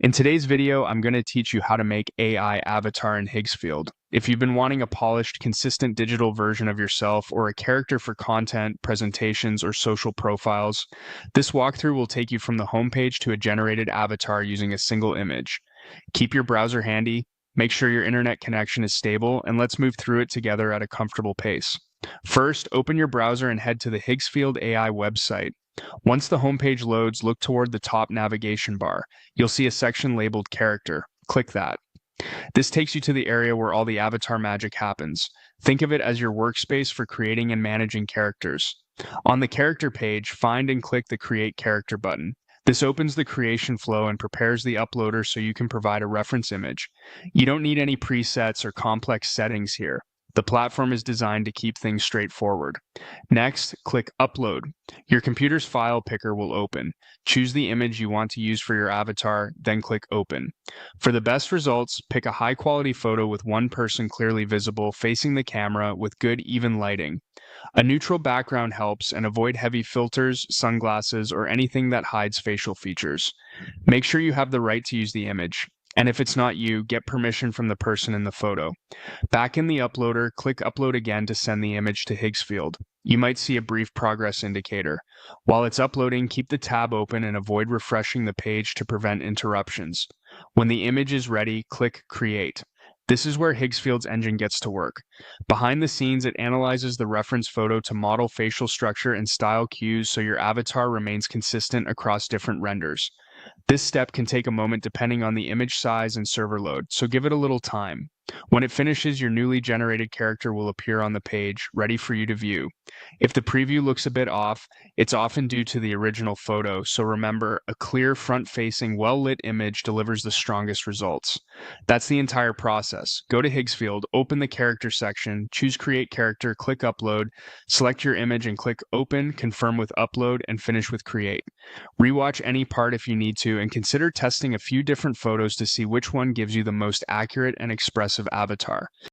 In today's video, I'm going to teach you how to make AI avatar in Higgsfield. If you've been wanting a polished, consistent digital version of yourself or a character for content, presentations, or social profiles, this walkthrough will take you from the homepage to a generated avatar using a single image. Keep your browser handy, make sure your internet connection is stable, and let's move through it together at a comfortable pace. First, open your browser and head to the Higgsfield AI website. Once the homepage loads, look toward the top navigation bar. You'll see a section labeled Character. Click that. This takes you to the area where all the avatar magic happens. Think of it as your workspace for creating and managing characters. On the character page, find and click the Create Character button. This opens the creation flow and prepares the uploader so you can provide a reference image. You don't need any presets or complex settings here. The platform is designed to keep things straightforward. Next, click Upload. Your computer's file picker will open. Choose the image you want to use for your avatar, then click Open. For the best results, pick a high-quality photo with one person clearly visible facing the camera with good, even lighting. A neutral background helps, and avoid heavy filters, sunglasses, or anything that hides facial features. Make sure you have the right to use the image. And if it's not you, get permission from the person in the photo. Back in the uploader, click Upload again to send the image to Higgsfield. You might see a brief progress indicator. While it's uploading, keep the tab open and avoid refreshing the page to prevent interruptions. When the image is ready, click Create. This is where Higgsfield's engine gets to work. Behind the scenes, it analyzes the reference photo to model facial structure and style cues so your avatar remains consistent across different renders. This step can take a moment depending on the image size and server load, so give it a little time. When it finishes, your newly generated character will appear on the page, ready for you to view. If the preview looks a bit off, it's often due to the original photo, so remember, a clear, front-facing, well-lit image delivers the strongest results. That's the entire process. Go to Higgsfield, open the character section, choose Create Character, click Upload, select your image and click Open, confirm with Upload, and finish with Create. Rewatch any part if you need to, and consider testing a few different photos to see which one gives you the most accurate and expressive avatar.